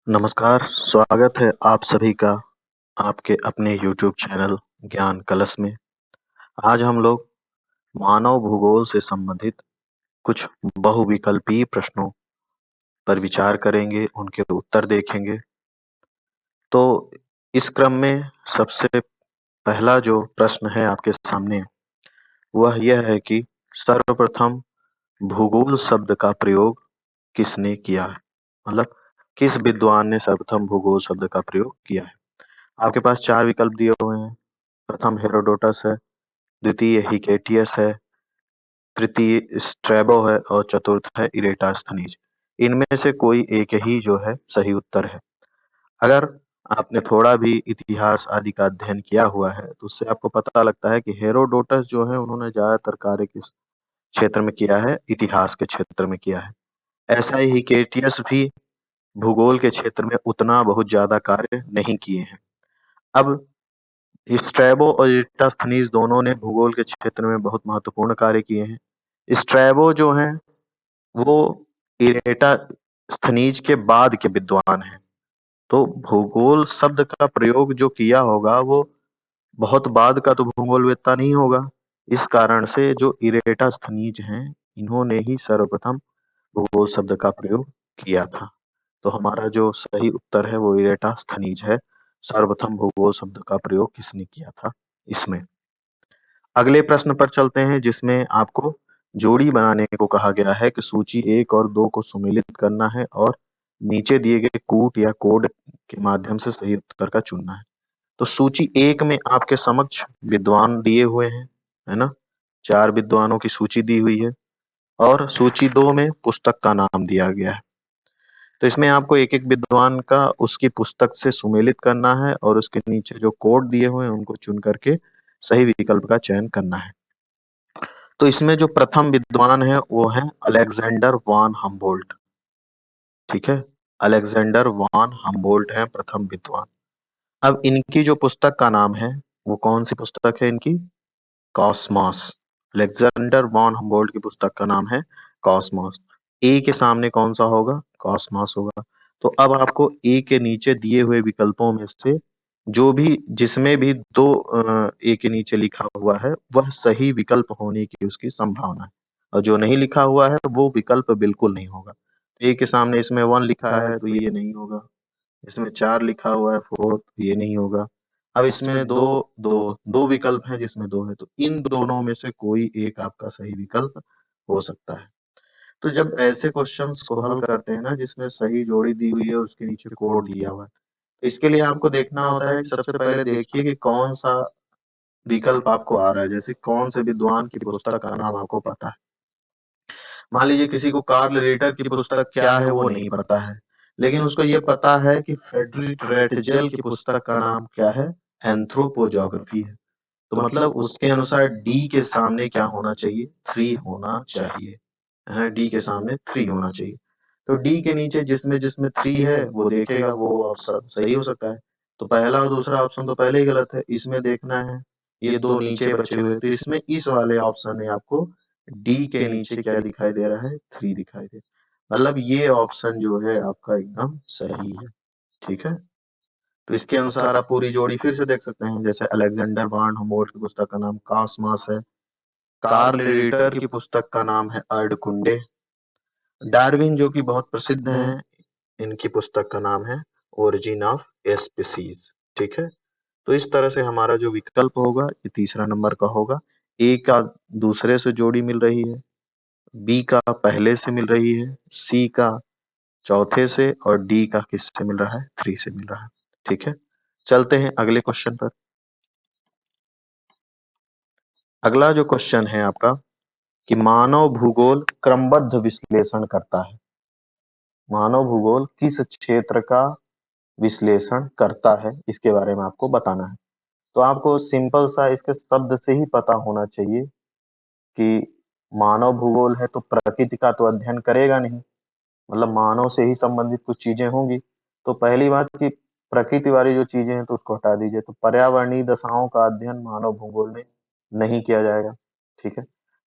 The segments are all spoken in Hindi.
नमस्कार, स्वागत है आप सभी का आपके अपने YouTube चैनल ज्ञान कलश में। आज हम लोग मानव भूगोल से संबंधित कुछ बहुविकल्पीय प्रश्नों पर विचार करेंगे, उनके उत्तर देखेंगे। तो इस क्रम में सबसे पहला जो प्रश्न है आपके सामने, वह यह है कि सर्वप्रथम भूगोल शब्द का प्रयोग किसने किया है? मतलब किस विद्वान ने सर्वप्रथम भूगोल शब्द का प्रयोग किया है? आपके पास 4 विकल्प दिए हुए हैं। प्रथम हेरोडोटस है, द्वितीय हिकेटियस है, तृतीय स्ट्रैबो है और चतुर्थ है इरेटास्थनीज। इनमें से कोई एक ही जो है सही उत्तर है। अगर आपने थोड़ा भी इतिहास आदि का अध्ययन किया हुआ है तो उससे आपको पता लगता है कि हेरोडोटस जो है उन्होंने ज्यादातर कार्य किस क्षेत्र में किया है? इतिहास के क्षेत्र में किया है। ऐसा ही हिकेटियस भी भूगोल के क्षेत्र में उतना बहुत ज्यादा कार्य नहीं किए हैं। अब स्ट्रैबो और इराटोस्थनीज दोनों ने भूगोल के क्षेत्र में बहुत महत्वपूर्ण कार्य किए हैं। स्ट्रैबो जो हैं वो इरेटास्थनीज के बाद के विद्वान हैं। तो भूगोल शब्द का प्रयोग जो किया होगा वो बहुत बाद का तो भूगोलवेत्ता नहीं होगा। इस कारण से जो इरेटास्थनीज हैं इन्होंने ही सर्वप्रथम भूगोल शब्द का प्रयोग किया था। तो हमारा जो सही उत्तर है वो इरेटास्थनीज है। सर्वप्रथम भूगोल शब्द का प्रयोग किसने किया था इसमें? अगले प्रश्न पर चलते हैं जिसमें आपको जोड़ी बनाने को कहा गया है कि सूची 1 और 2 को सुमेलित करना है और नीचे दिए गए कूट या कोड के माध्यम से सही उत्तर का चुनना है। तो सूची 1 में आपके समक्ष विद्वान दिए हुए हैं, है ना? 4 विद्वानों की सूची दी हुई है और सूची 2 में पुस्तक का नाम दिया गया है। तो इसमें आपको एक-एक विद्वान का उसकी पुस्तक से सुमेलित करना है और उसके नीचे जो कोड दिए हुए हैं उनको चुन करके सही विकल्प का चयन करना है। तो इसमें जो प्रथम विद्वान है वो है अलेक्जेंडर वान हम्बोल्ट। ठीक है, अलेक्जेंडर वान हम्बोल्ट है प्रथम विद्वान। अब इनकी जो पुस्तक का नाम है वो कौन सी पुस्तक है इनकी? कॉस्मॉस। अलेक्जेंडर वान हम्बोल्ट की पुस्तक का नाम है कॉस्मॉस। ए के सामने कौन सा होगा? कॉस्मॉस होगा। तो अब आपको ए के नीचे दिए हुए विकल्पों में से जो भी जिसमें भी दो ए के नीचे लिखा हुआ है वह सही विकल्प होने की उसकी संभावना है और जो नहीं लिखा हुआ है वो विकल्प बिल्कुल नहीं होगा। ए के सामने इसमें 1 लिखा है तो ये नहीं होगा। इसमें 4 लिखा हुआ है 4 तो ये नहीं होगा। अब इसमें दो विकल्प हैं जिसमें 2 है तो इन दोनों में से कोई एक आपका सही विकल्प हो सकता है। तो जब ऐसे क्वेश्चंस को हल करते हैं ना जिसमें सही जोड़ी दी हुई है उसके नीचे कोड दिया हुआ है, तो इसके लिए आपको देखना होता है कि सबसे पहले देखिए कि कौन सा विकल्प आपको आ रहा है। जैसे कौन से विद्वान की पुस्तक का नाम आपको पता है। मान लीजिए किसी को कार्ल रिटर की पुस्तक क्या है वो नहीं पता है, लेकिन उसको ये पता है कि फ्रेडरिक रेटजेल की पुस्तक का नाम क्या है? एंथ्रोपोजोग्राफी है। तो मतलब उसके अनुसार डी के सामने क्या होना चाहिए? 3 होना चाहिए। है, डी के सामने 3 होना चाहिए। तो डी के नीचे जिसमें जिसमें 3 है वो देखेगा वो ऑप्शन सही हो सकता है। तो पहला और दूसरा ऑप्शन तो पहले ही गलत है। इसमें देखना है ये दो नीचे बचे हुए, तो इसमें इस वाले ऑप्शन में आपको डी के नीचे क्या दिखाई दे रहा है? 3 दिखाई दे। मतलब ये ऑप्शन जो है आपका एकदम सही है। ठीक है, तो इसके अनुसार आप पूरी जोड़ी फिर से देख सकते हैं। जैसे अलेक्जेंडर वान humboldt की पुस्तक का नाम कॉस्मॉस है, कार्ल रिटर की पुस्तक का नाम है अर्डकुंडे, डार्विन जो कि बहुत प्रसिद्ध हैं इनकी पुस्तक का नाम है ओरिजिन ऑफ स्पीसीज। ठीक है, तो इस तरह से हमारा जो विकल्प होगा ये तीसरा नंबर का होगा। ए का दूसरे से जोड़ी मिल रही है, बी का पहले से मिल रही है, सी का चौथे से और डी का किससे मिल रहा है? 3 से मिल रहा है। ठीक है, चलते हैं अगले क्वेश्चन पर। अगला जो क्वेश्चन है आपका कि मानव भूगोल क्रमबद्ध विश्लेषण करता है। मानव भूगोल किस क्षेत्र का विश्लेषण करता है इसके बारे में आपको बताना है। तो आपको सिंपल सा इसके शब्द से ही पता होना चाहिए कि मानव भूगोल है तो प्रकृति का तो अध्ययन करेगा नहीं, मतलब मानव से ही संबंधित कुछ चीजें होंगी। तो पहली बात कि प्रकृति वाली जो चीजें हैं तो उसको हटा दीजिए। तो पर्यावरणीय दशाओं का अध्ययन मानव भूगोल में नहीं किया जाएगा। ठीक है,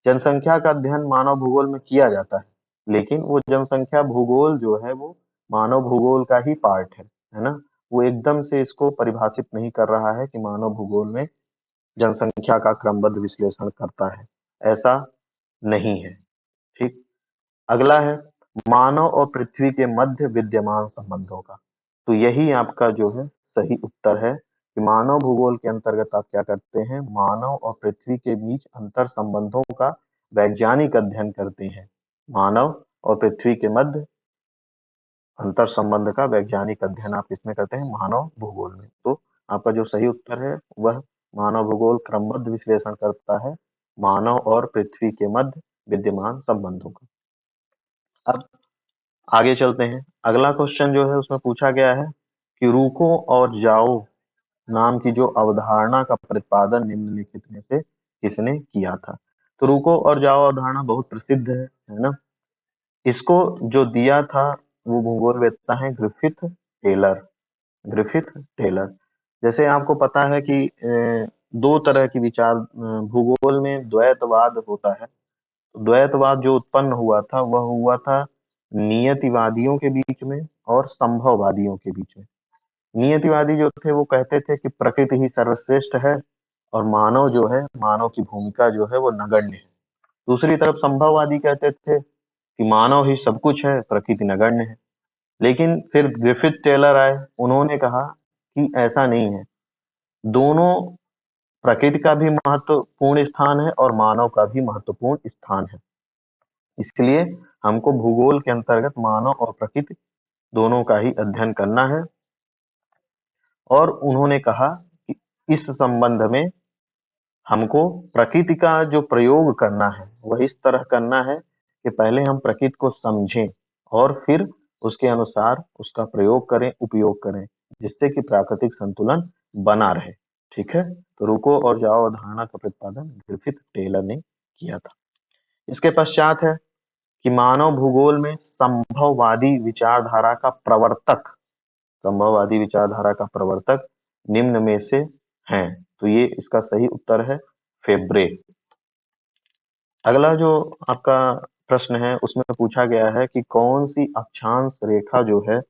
जनसंख्या का अध्ययन मानव भूगोल में किया जाता है, लेकिन वो जनसंख्या भूगोल जो है वो मानव भूगोल का ही पार्ट है ना। वो एकदम से इसको परिभाषित नहीं कर रहा है कि मानव भूगोल में जनसंख्या का क्रमबद्ध विश्लेषण करता है, ऐसा नहीं है। ठीक। अगला है मानव और पृथ्वी के मध्य विद्यमान संबंधों का। तो यही आपका जो है सही उत्तर है कि मानव भूगोल के अंतर्गत आप क्या करते हैं, मानव और पृथ्वी के बीच अंतर संबंधों का वैज्ञानिक अध्ययन करते हैं। मानव और पृथ्वी के मध्य अंतर संबंध का वैज्ञानिक अध्ययन आप इसमें करते हैं, मानव भूगोल में। तो आपका जो सही उत्तर है वह मानव भूगोल क्रमबद्ध विश्लेषण करता है मानव और पृथ्वी के मध्य विद्यमान संबंधों का। अब आगे चलते हैं। अगला क्वेश्चन जो है उसमें पूछा गया है कि रुको और जाओ नाम की जो अवधारणा का प्रतिपादन निम्नलिखित में से किसने किया था। तो रुको और जाओ अवधारणा बहुत प्रसिद्ध है ना। इसको जो दिया था वो भूगोलवेत्ता है ग्रिफिथ टेलर। Griffith Taylor. जैसे आपको पता है कि दो तरह की विचार भूगोल में द्वैतवाद होता है। द्वैतवाद जो उत्पन्न हुआ था वह हुआ था नियतिवादियों के बीच में और संभववादियों के बीच में। नियतिवादी जो थे वो कहते थे कि प्रकृति ही सर्वश्रेष्ठ है और मानव जो है, मानव की भूमिका जो है वो नगण्य है। दूसरी तरफ संभववादी कहते थे कि मानव ही सब कुछ है, प्रकृति नगण्य है। लेकिन फिर ग्रिफिथ टेलर आए, उन्होंने कहा कि ऐसा नहीं है, दोनों प्रकृति का भी महत्वपूर्ण स्थान है और मानव का भी महत्वपूर्ण स्थान है। इसलिए हमको भूगोल के अंतर्गत मानव और प्रकृति दोनों का ही अध्ययन करना है। और उन्होंने कहा कि इस संबंध में हमको प्रकृति का जो प्रयोग करना है वह इस तरह करना है कि पहले हम प्रकृति को समझें और फिर उसके अनुसार उसका प्रयोग करें, उपयोग करें, जिससे कि प्राकृतिक संतुलन बना रहे। ठीक है। तो रुको और जाओ अवधारणा का प्रतिपादन ग्रिफिथ टेलर ने किया था। इसके पश्चात है कि मानव भूगोल में संभववादी विचारधारा का प्रवर्तक, संभववादी विचारधारा का प्रवर्तक निम्न में से हैं। तो ये इसका सही उत्तर है फेब्रे। अगला जो आपका प्रश्न है उसमें पूछा गया है कि कौन सी अक्षांश रेखा जो है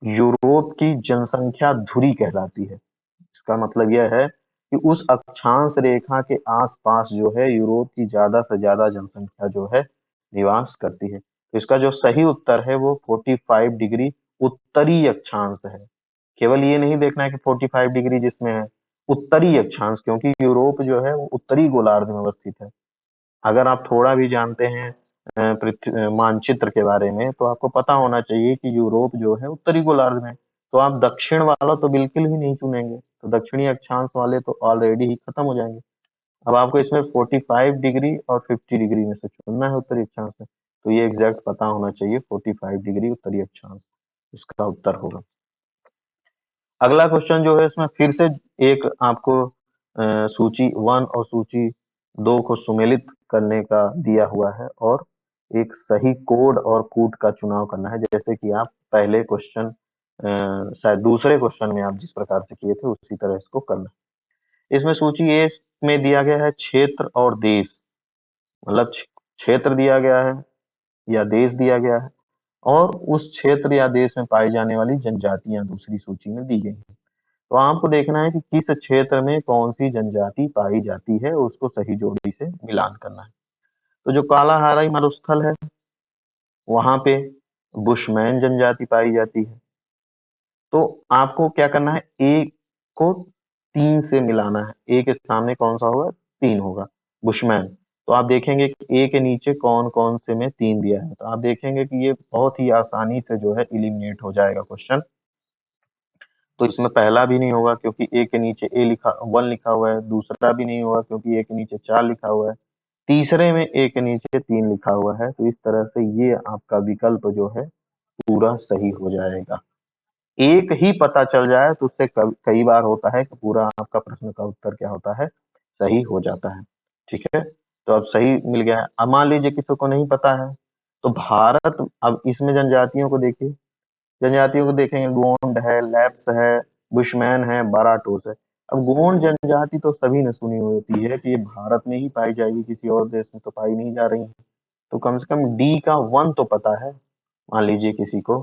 यूरोप की जनसंख्या धुरी कहलाती है। इसका मतलब यह है कि उस अक्षांश रेखा के आसपास जो है यूरोप की ज्यादा से ज्यादा जनसंख्या जो है निवास करती है। तो इसका जो सही उत्तर है वो 45 डिग्री उत्तरी अक्षांश है। केवल ये नहीं देखना है कि 45 डिग्री जिसमें है उत्तरी अक्षांश, क्योंकि यूरोप जो है वो उत्तरी गोलार्ध में अवस्थित है। अगर आप थोड़ा भी जानते हैं मानचित्र के बारे में तो आपको पता होना चाहिए कि यूरोप जो है उत्तरी गोलार्ध में। तो आप दक्षिण वाला तो बिल्कुल ही नहीं चुनेंगे, तो दक्षिणी अक्षांश वाले तो ऑलरेडी ही खत्म हो जाएंगे। अब आपको इसमें 45 डिग्री और 50 डिग्री में से चुनना है उत्तरी अक्षांश में। तो ये एग्जैक्ट पता होना चाहिए 45 डिग्री उत्तरी अक्षांश इसका उत्तर होगा। अगला क्वेश्चन जो है इसमें फिर से एक आपको सूची 1 और सूची 2 को सुमेलित करने का दिया हुआ है और एक सही कोड और कूट का चुनाव करना है, जैसे कि आप पहले क्वेश्चन शायद दूसरे क्वेश्चन में आप जिस प्रकार से किए थे उसी तरह इसको करना है। इसमें सूची ए में दिया गया है क्षेत्र और देश, मतलब क्षेत्र दिया गया है या देश दिया गया है और उस क्षेत्र या देश में पाई जाने वाली जनजातियां दूसरी सूची में दी गई हैं। तो आपको देखना है कि किस क्षेत्र में कौन सी जनजाति पाई जाती है, उसको सही जोड़ी से मिलान करना है। तो जो कालाहारी मरुस्थल है वहां पे बुशमैन जनजाति पाई जाती है। तो आपको क्या करना है, ए को 3 से मिलाना है। ए के सामने कौन सा होगा, 3 होगा, बुशमैन। तो आप देखेंगे कि ए के नीचे कौन कौन से में 3 दिया है, तो आप देखेंगे कि ये बहुत ही आसानी से जो है इलिमिनेट हो जाएगा क्वेश्चन। तो इसमें पहला भी नहीं होगा क्योंकि ए के नीचे ए लिखा 1 लिखा हुआ है, दूसरा भी नहीं होगा क्योंकि ए के नीचे 4 लिखा हुआ है, तीसरे में ए के नीचे 3 लिखा हुआ है। तो इस तरह से ये आपका विकल्प जो है पूरा सही हो जाएगा। एक ही पता चल जाए तो उससे कई बार होता है कि पूरा आपका प्रश्न का उत्तर क्या होता है, सही हो जाता है। ठीक है। तो अब सही मिल गया है। अब मान लीजिए किसी को नहीं पता है तो भारत, अब इसमें जनजातियों को देखिए, जनजातियों को देखेंगे, गोंड है, लैप्स है, बुशमैन है, बाराटोस है। अब गोंड जनजाति तो सभी ने सुनी होती है कि ये भारत में ही पाई जाएगी, किसी और देश में तो पाई नहीं जा रही है। तो कम से कम डी का 1 तो पता है मान लीजिए किसी को,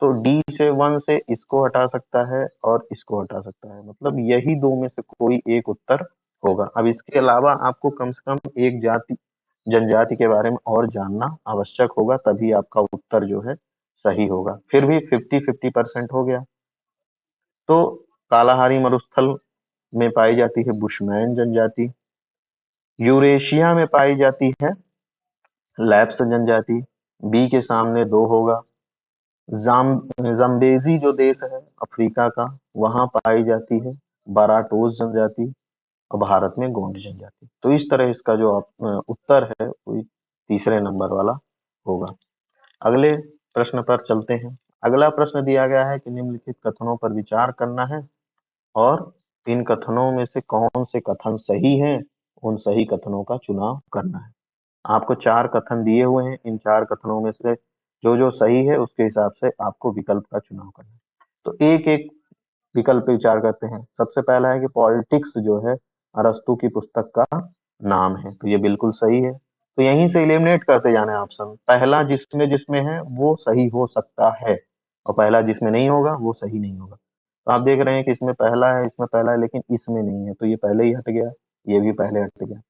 तो डी से 1 से इसको हटा सकता है और इसको हटा सकता है, मतलब यही दो में से कोई एक उत्तर होगा। अब इसके अलावा आपको कम से कम एक जनजाति के बारे में और जानना आवश्यक होगा, तभी आपका उत्तर जो है सही होगा। फिर भी 50-50% हो गया। तो कालाहारी मरुस्थल में पाई जाती है बुशमैन जनजाति, यूरेशिया में पाई जाती है लैप्स जनजाति, बी के सामने 2 होगा। जाम्बेजी जो देश है अफ्रीका का, वहां पाई जाती है बाराटोस जनजाति, और भारत में गोंड जनजाति। तो इस तरह इसका जो उत्तर है वो तीसरे नंबर वाला होगा। अगले प्रश्न पर चलते हैं। अगला प्रश्न दिया गया है कि निम्नलिखित कथनों पर विचार करना है और इन कथनों में से कौन से कथन सही हैं, उन सही कथनों का चुनाव करना है। आपको 4 कथन दिए हुए हैं, इन 4 कथनों में से जो जो सही है उसके हिसाब से आपको विकल्प का चुनाव करना है। तो एक एक विकल्प पे विचार करते हैं। सबसे पहला है कि पॉलिटिक्स जो है अरस्तु की पुस्तक का नाम है, तो ये बिल्कुल सही है। तो यहीं से एलिमिनेट करते जाना है ऑप्शन, पहला जिसमें जिसमें है वो सही हो सकता है और पहला जिसमें नहीं होगा वो सही नहीं होगा। तो आप देख रहे हैं कि इसमें पहला है, इसमें पहला है, लेकिन इसमें नहीं है, तो ये पहले ही हट गया, ये भी पहले हट गया।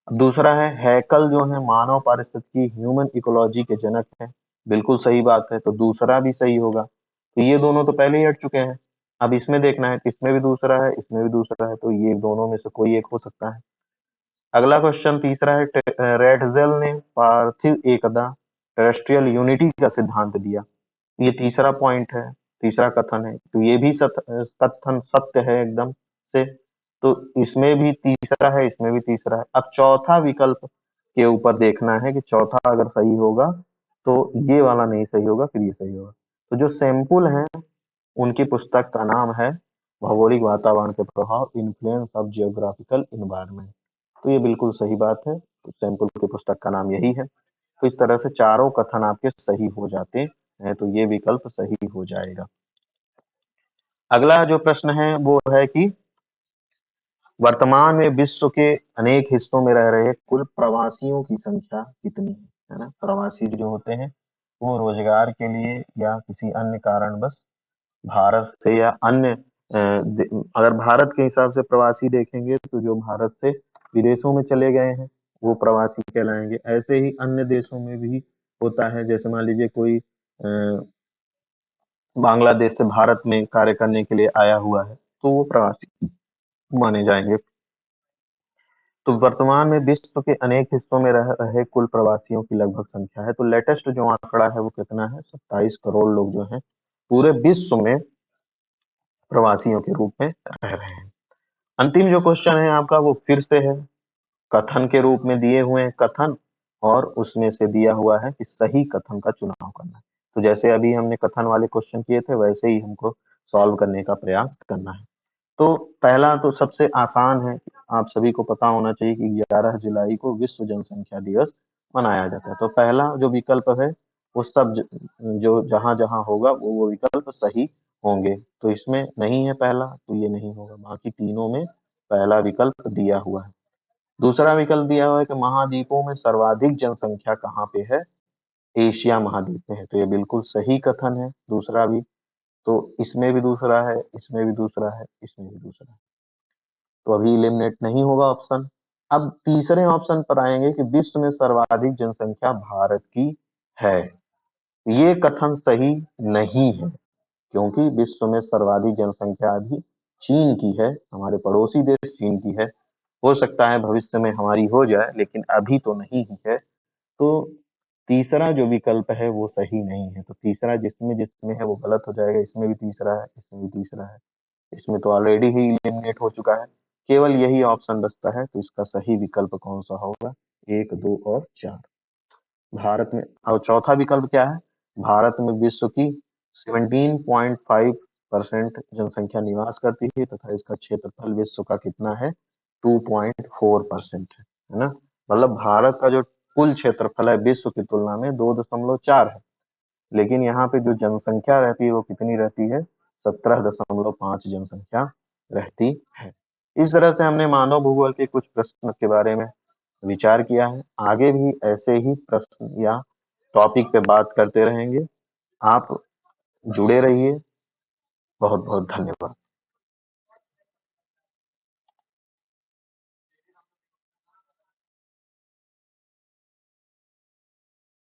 दूसरा है हैकल जो है मानव पारिस्थितिकी ह्यूमन इकोलॉजी के जनक है, बिल्कुल सही बात है, तो दूसरा भी सही होगा। तो ये दोनों तो पहले ही हट चुके हैं। अब इसमें देखना है कि इसमें भी दूसरा है, इसमें भी दूसरा है, तो ये दोनों में से कोई एक हो सकता है। अगला क्वेश्चन तीसरा है, रेडजेल ने पार्थिव एकता टेरेस्ट्रियल यूनिटी का सिद्धांत दिया। ये तीसरा पॉइंट है, तीसरा कथन है, तो ये भी कथन सत्य है एकदम से। तो इसमें भी तीसरा है, इसमें भी तीसरा है। अब चौथा विकल्प के ऊपर देखना है कि चौथा अगर सही होगा तो ये वाला नहीं सही होगा, फिर ये सही होगा। तो जो सैंपल है उनकी पुस्तक का नाम है भौगोलिक वातावरण के प्रभाव, इन्फ्लुएंस ऑफ जियोग्राफिकल इन्वायरमेंट। तो ये बिल्कुल सही बात है, सैंपल की पुस्तक का नाम यही है। तो इस तरह से चारों कथन आपके सही हो जाते हैं, तो ये विकल्प सही हो जाएगा। अगला जो प्रश्न है वो है कि वर्तमान में विश्व के अनेक हिस्सों में रह रहे कुल प्रवासियों की संख्या कितनी है ना। प्रवासी जो होते हैं वो रोजगार के लिए या किसी अन्य कारणवश भारत से या अन्य अगर भारत के हिसाब से प्रवासी देखेंगे तो जो भारत से विदेशों में चले गए हैं वो प्रवासी कहलाएंगे। ऐसे ही अन्य देशों में भी होता है, जैसे मान लीजिए कोई बांग्लादेश से भारत में कार्य करने के लिए आया हुआ है तो वो प्रवासी माने जाएंगे। तो वर्तमान में विश्व के अनेक हिस्सों में रह रहे कुल प्रवासियों की लगभग संख्या है, तो लेटेस्ट जो आंकड़ा है वो कितना है, 27 करोड़ लोग जो हैं पूरे विश्व में प्रवासियों के रूप में रह रहे हैं। अंतिम जो क्वेश्चन है आपका वो फिर से है कथन के रूप में दिए हुए हैं कथन, और उसमें से दिया हुआ है कि सही कथन का चुनाव करना है। तो जैसे अभी हमने कथन वाले क्वेश्चन किए थे वैसे ही हमको सॉल्व करने का प्रयास करना है। तो पहला तो सबसे आसान है, आप सभी को पता होना चाहिए कि 11 जुलाई को विश्व जनसंख्या दिवस मनाया जाता है। तो पहला जो विकल्प है वो सब जो जहां जहां होगा वो विकल्प सही होंगे। तो इसमें नहीं है पहला, तो ये नहीं होगा। बाकी तीनों में पहला विकल्प दिया हुआ है। दूसरा विकल्प दिया हुआ है कि महाद्वीपों में सर्वाधिक जनसंख्या कहाँ पे है, एशिया महाद्वीप में है, तो ये बिल्कुल सही कथन है दूसरा भी। तो इसमें भी दूसरा है, इसमें भी दूसरा है, इसमें भी दूसरा है, तो अभी एलिमिनेट नहीं होगा ऑप्शन। अब तीसरे ऑप्शन पर आएंगे कि विश्व में सर्वाधिक जनसंख्या भारत की है। ये कथन सही नहीं है, क्योंकि विश्व में सर्वाधिक जनसंख्या अभी चीन की है, हमारे पड़ोसी देश चीन की है। हो सकता है भविष्य में हमारी हो जाए, लेकिन अभी तो नहीं ही है। तो तीसरा जो विकल्प है वो सही नहीं है। तो तीसरा जिसमें जिसमें है वो गलत हो जाएगा। इसमें भी तीसरा है, इसमें भी तीसरा है, इसमें तो ऑलरेडी ही एलिमिनेट हो चुका है। केवल यही ऑप्शन बचता है, तो इसका सही विकल्प कौन सा होगा, 1, 2 और 4। भारत में, और चौथा विकल्प क्या है, भारत में विश्व की 17.5% जनसंख्या निवास करती है तथा इसका क्षेत्रफल विश्व का कितना है, 2.4% है ना। मतलब भारत का जो कुल क्षेत्रफल है विश्व की तुलना में 2.4 है, लेकिन यहाँ पे जो जनसंख्या रहती है वो कितनी रहती है, 17.5 जनसंख्या रहती है। इस तरह से हमने मानव भूगोल के कुछ प्रश्न के बारे में विचार किया है। आगे भी ऐसे ही प्रश्न या टॉपिक पे बात करते रहेंगे। आप जुड़े रहिए। बहुत बहुत धन्यवाद।